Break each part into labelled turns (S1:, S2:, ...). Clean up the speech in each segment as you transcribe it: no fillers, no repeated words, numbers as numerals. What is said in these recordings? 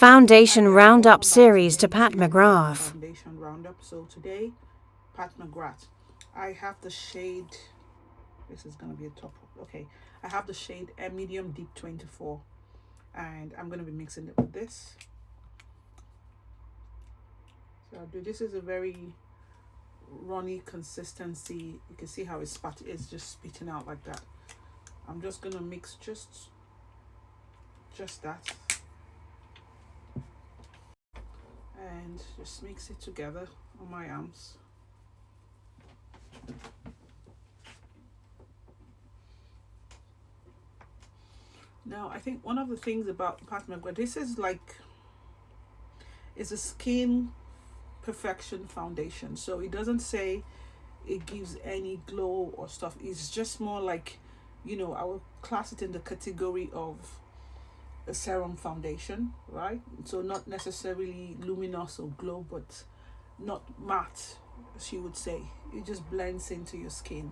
S1: Foundation Roundup series to Pat Mcgrath.
S2: Foundation Roundup. So today, Pat Mcgrath. I have the shade. This is gonna be a top. Okay, I have the shade Medium Deep 24, and I'm gonna be mixing it with this. So I'll do. This is a very runny consistency. You can see how it's just spitting out like that. I'm just gonna mix just that, and just mix it together on my arms. Now I think one of the things about Pat Mcgrath, this is like, it's a skin perfection foundation, so it doesn't say it gives any glow or stuff. It's just more like, I would class it in the category of a serum foundation, right? So not necessarily luminous or glow, but not matte, as you would say. It just blends into your skin.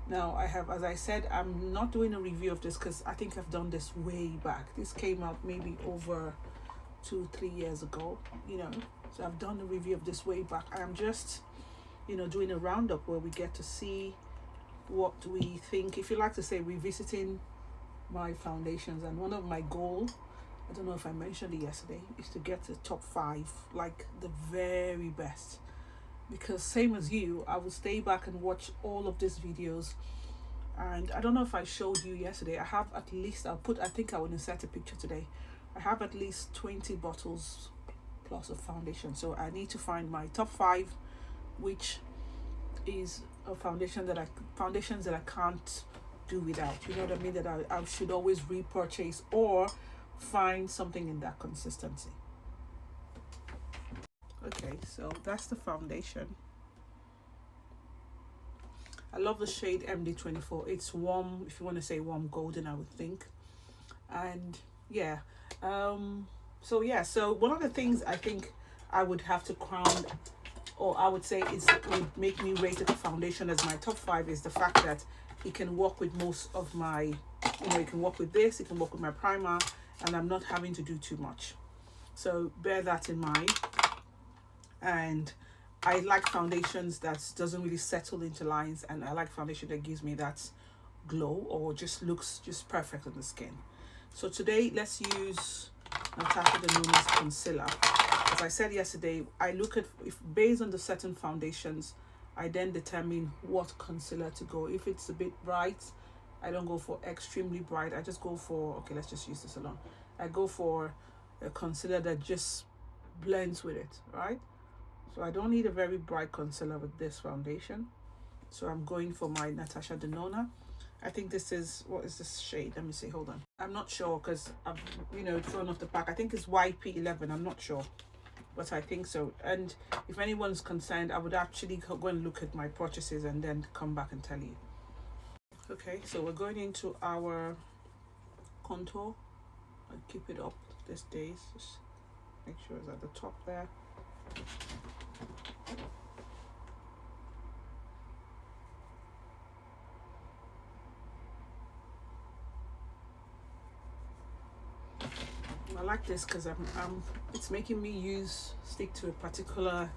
S2: Now I have, as I said, I'm not doing a review of this because I think I've done this way back. This came out maybe over 2-3 years ago, so I've done a review of this way back. I'm just doing a roundup where we get to see what we think, if you like to say, revisiting my foundations. And one of my goals, I don't know if I mentioned it yesterday, is to get to top 5, like the very best. Because same as you, I will stay back and watch all of these videos. And I don't know if I showed you yesterday, I have at least, I think I will insert a picture today. I have at least 20 bottles plus of foundation. So I need to find my top 5, which is a foundations that I can't do without. You know what I mean? That I should always repurchase or find something in that consistency. Okay, so that's the foundation. I love the shade MD24. It's warm, if you want to say warm golden, I would think. And yeah, so one of the things I think I would have to crown, or I would say would make me rate the foundation as my top 5, is the fact that it can work with most of my, it can work with this, it can work with my primer, and I'm not having to do too much. So bear that in mind. And I like foundations that doesn't really settle into lines, and I like foundation that gives me that glow or just looks just perfect on the skin. So today, let's use Natasha Denona's concealer. As I said yesterday, I look at, if based on the certain foundations, I then determine what concealer to go. If it's a bit bright, I don't go for extremely bright. I just go for, okay, let's just use this alone. I go for a concealer that just blends with it, right? So I don't need a very bright concealer with this foundation. So I'm going for my Natasha Denona. I think this is, what is this shade? Let me see, hold on. I'm not sure because I've, thrown off the pack. I think it's YP11, I'm not sure, but I think so. And if anyone's concerned, I would actually go and look at my purchases and then come back and tell you. Okay, so we're going into our contour. I keep it up these days. Just make sure it's at the top there. I like this because it's making me stick to a particular,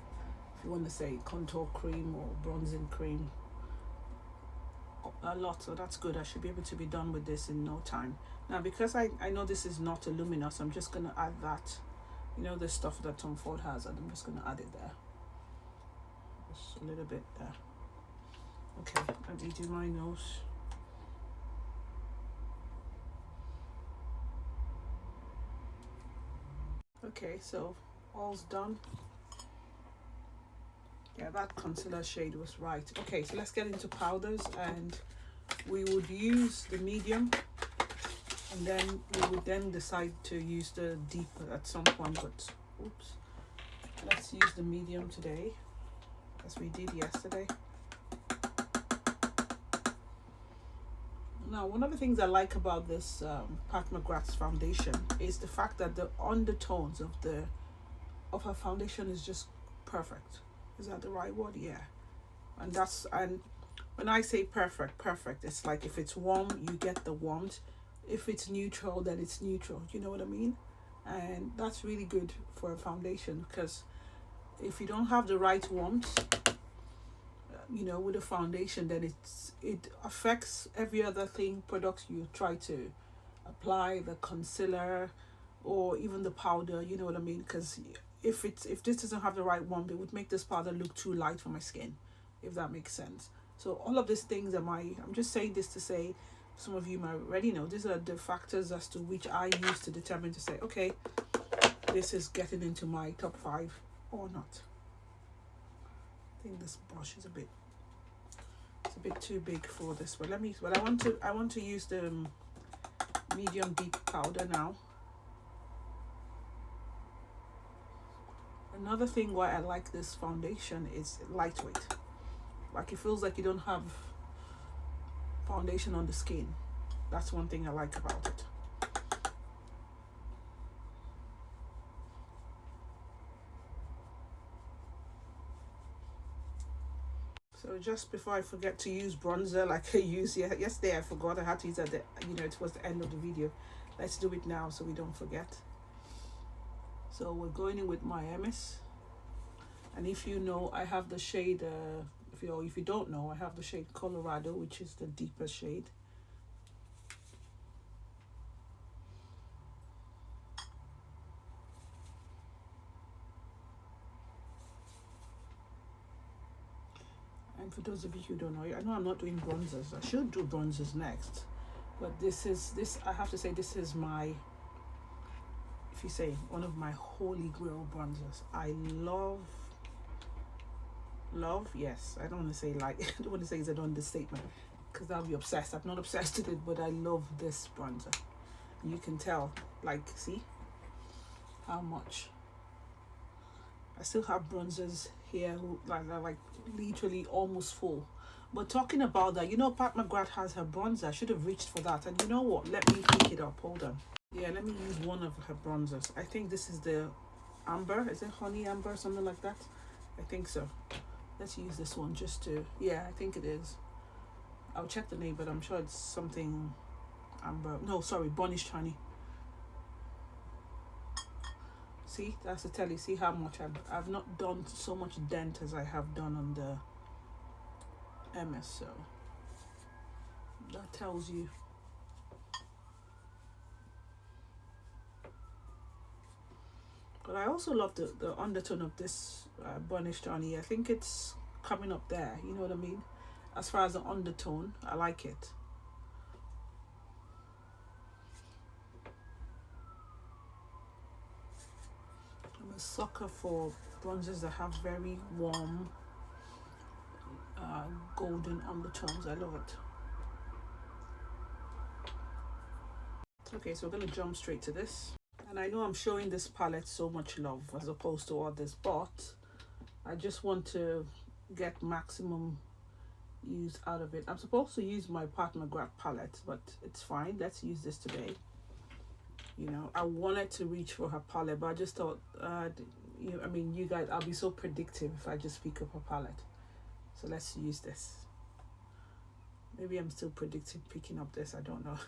S2: if you want to say, contour cream or bronzing cream a lot. So that's good. I should be able to be done with this in no time. Now, because I know this is not a luminous, I'm just going to add that, the stuff that Tom Ford has, and I'm just going to add it there. Just a little bit there. Okay, let me do my nose. Okay, so all's done. Yeah, that concealer shade was right. Okay, so let's get into powders, and we would use the medium, and then we would then decide to use the deeper at some point, but oops. Let's use the medium today, as we did yesterday. Now, one of the things I like about this Pat Mcgrath's foundation is the fact that the undertones of her foundation is just perfect. Is that the right word? Yeah. And when I say perfect, it's like if it's warm, you get the warmth. If it's neutral, then it's neutral. You know what I mean? and that's really good for a foundation, because if you don't have the right warmth, with a foundation, then it affects every other thing product you try to apply, the concealer or even the powder. You know what I mean? Because if this doesn't have the right warmth, it would make this powder look too light for my skin, if that makes sense. So all of these things I'm just saying this to say, some of you might already know, these are the factors as to which I use to determine to say, okay, this is getting into my top 5 or not. I think this brush is a bit too big for this, but I want to use the medium deep powder now. Another thing why I like this foundation is lightweight. Like, it feels like you don't have foundation on the skin. That's one thing I like about it. So just before I forget to use bronzer like I used yesterday, I forgot I had to use at towards the end of the video. Let's do it now so we don't forget. So we're going in with my MS, and if you know, I have the shade if you don't know, I have the shade Colorado, which is the deepest shade. And for those of you who don't know, I know I'm not doing bronzers. I should do bronzers next, but I have to say, this is my, if you say, one of my holy grail bronzers. I love, yes, I don't want to say like, I don't want to say it's an understatement, because I'll be obsessed. I'm not obsessed with it, but I love this bronzer. You can tell, like, see how much I still have bronzers here like literally almost full. But talking about that, Pat Mcgrath has her bronzer. I should have reached for that. And you know what? Let me pick it up. Hold on. Yeah, let me use one of her bronzers. I think this is the amber. Is it honey amber? Something like that. I think so. Let's use this one just to... Yeah, I think it is. I'll check the name, but I'm sure it's something amber. No, sorry, burnished honey. See, that's to tell you. See how much I've not done so much dent as I have done on the MS. So that tells you. But I also love the undertone of this burnished honey. I think it's coming up there. You know what I mean? As far as the undertone, I like it. I'm a sucker for bronzers that have very warm golden undertones. I love it. Okay, so we're going to jump straight to this. And I know I'm showing this palette so much love as opposed to others, but I just want to get maximum use out of it. I'm supposed to use my Pat Mcgrath palette, but it's fine. Let's use this today. I wanted to reach for her palette, but I just thought, you guys, I'll be so predictive if I just pick up her palette. So let's use this. Maybe I'm still predicting picking up this. I don't know.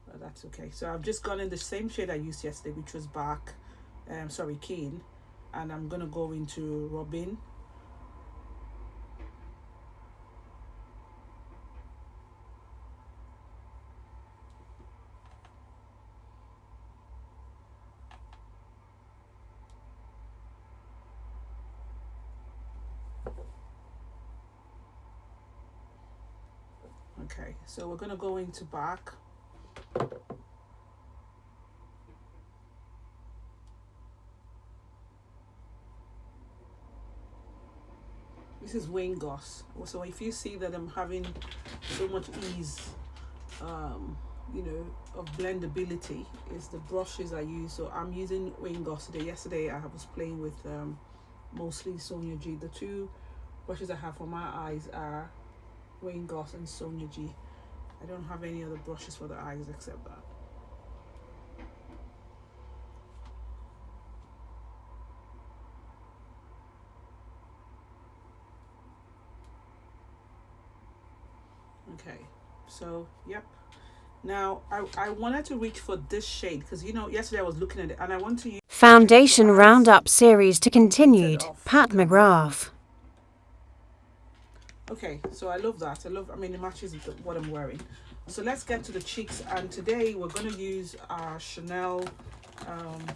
S2: But that's okay. So I've just gone in the same shade I used yesterday, which was Keen, and I'm gonna go into Robin. Okay, so we're gonna go into Bark. This is Wayne Goss. So if you see that I'm having so much ease, of blendability, is the brushes I use. So I'm using Wayne Goss today. Yesterday I was playing with mostly Sonia G. The two brushes I have for my eyes are Wayne Goss and Sonia G. I don't have any other brushes for the eyes except that. Okay, so yep, Now, I wanted to reach for this shade because, you know, yesterday I was looking at it and I want to use
S1: Foundation
S2: so eyes
S1: Roundup series to
S2: repeated
S1: continued.
S2: off
S1: Pat
S2: camera.
S1: McGrath.
S2: Okay, so I love that. I mean, it matches what I'm wearing. So let's get to the cheeks. And today we're going to use our Chanel,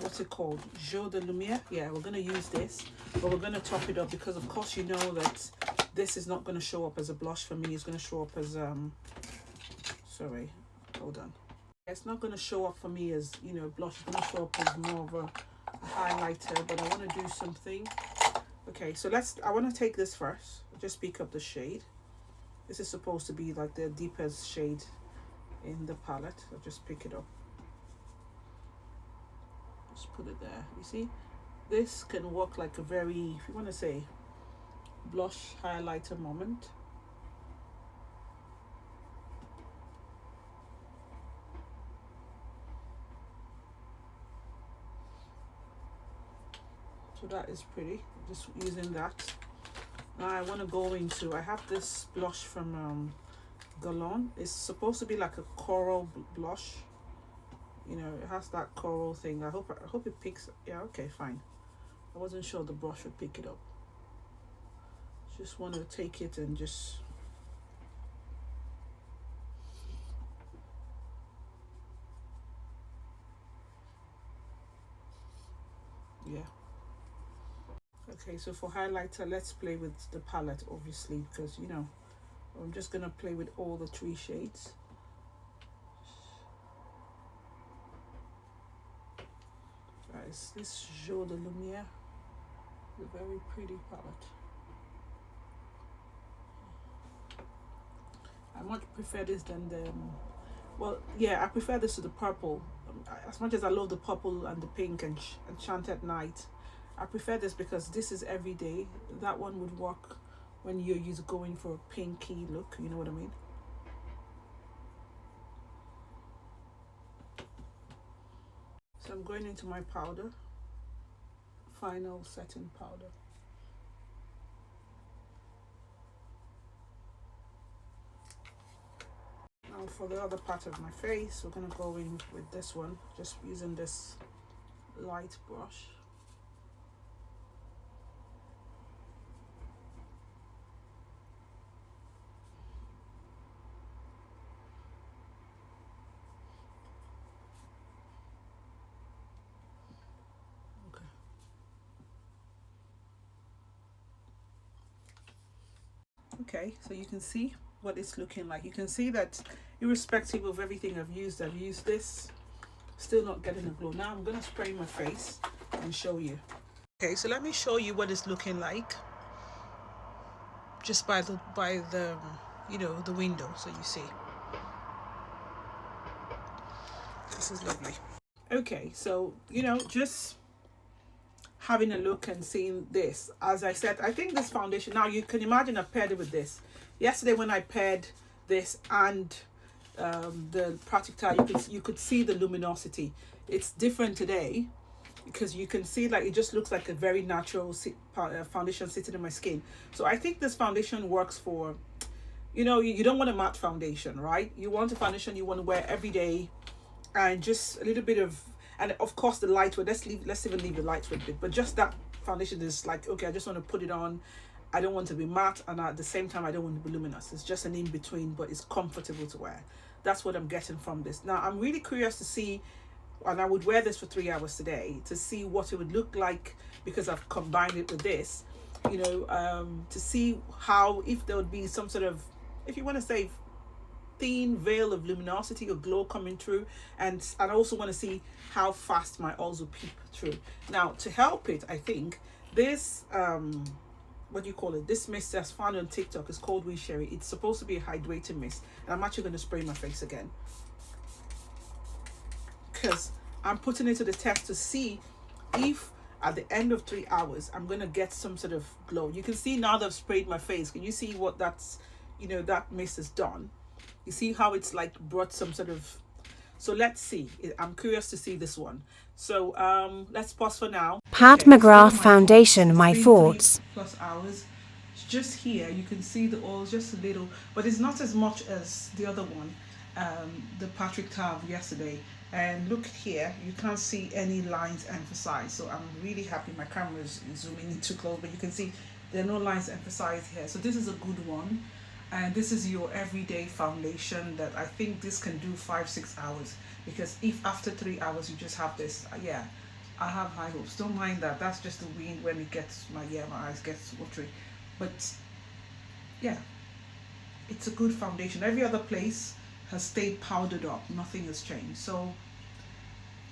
S2: what's it called? Jour de Lumière. Yeah, we're going to use this. But we're going to top it up because, of course, you know that this is not going to show up as a blush for me. It's going to show up as, sorry, hold on. It's not going to show up for me as, you know, blush. It's going to show up as more of a highlighter. But I want to do something. Okay, so I want to take this first. Just pick up the shade. This is supposed to be like the deepest shade in the palette. So just pick it up. Just put it there. You see, this can work like a very, if you want to say, blush highlighter moment. So that is pretty. Just using that. Now I want to go into, I have this blush from Galon. It's supposed to be like a coral blush. You know, it has that coral thing. I hope it picks. Yeah, okay, fine. I wasn't sure the brush would pick it up. Just want to take it and just, yeah. Okay, so for highlighter, let's play with the palette, obviously, because, you know, I'm just gonna play with all the 3 shades. Guys, this Jour de Lumière, a very pretty palette. I much prefer this than the, well, yeah, I prefer this to the purple. As much as I love the purple and the pink and Enchanted Night, I prefer this because this is everyday. That one would work when you're going for a pinky look, you know what I mean? So I'm going into my powder, final setting powder. Now for the other part of my face, we're gonna go in with this one, just using this light brush. Okay, so you can see what it's looking like. You can see that irrespective of everything I've used this, still not getting a glow. Now I'm gonna spray my face and show you. Okay, so let me show you what it's looking like just by the you know, the window, so you see. This is lovely. Okay, so, you know, just having a look and seeing this. As I said, I think this foundation, now you can imagine I paired it with this. Yesterday when I paired this and the Practical, you could see the luminosity. It's different today because you can see like it just looks like a very natural foundation sitting in my skin. So I think this foundation works for, you know, you don't want a matte foundation, right? You want a foundation you want to wear every day, and just a little bit of, and of course the lightweight. Let's even leave the lightweight bit, but just that foundation is like, okay, I just want to put it on. I don't want to be matte, and at the same time I don't want to be luminous. It's just an in between, but it's comfortable to wear. That's what I'm getting from this. Now I'm really curious to see, and I would wear this for 3 hours today to see what it would look like, because I've combined it with this, you know, to see how, if there would be some sort of, if you want to say, thin veil of luminosity or glow coming through, and I also want to see how fast my oils will peep through. Now to help it, I think this what do you call it, this mist that's found on TikTok is called Wee Sherry. It's supposed to be a hydrating mist, and I'm actually going to spray my face again because I'm putting it to the test to see if at the end of 3 hours I'm going to get some sort of glow. You can see now that I've sprayed my face. Can you see what that's, you know, that mist has done? You see how it's like brought some sort of, so let's see. I'm curious to see this one. So let's pause for now.
S1: Pat
S2: Okay,
S1: McGrath
S2: so
S1: Foundation, my
S2: it's been
S1: thoughts.
S2: 3+ hours. It's just here, you can see the oils just a little, but it's not as much as the other one. the Patrick Tav yesterday, and look here, you can't see any lines emphasized. So I'm really happy. My camera is zooming in too close, but you can see there are no lines emphasized here. So this is a good one, and this is your everyday foundation that I think this can do 5-6 hours, because if after 3 hours you just have this, yeah, I have high hopes. Don't mind that. That's just the wind when it gets my eyes gets watery, but yeah, it's a good foundation. Every other place has stayed powdered up. Nothing has changed. So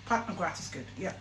S2: Pat McGrath is good. Yeah.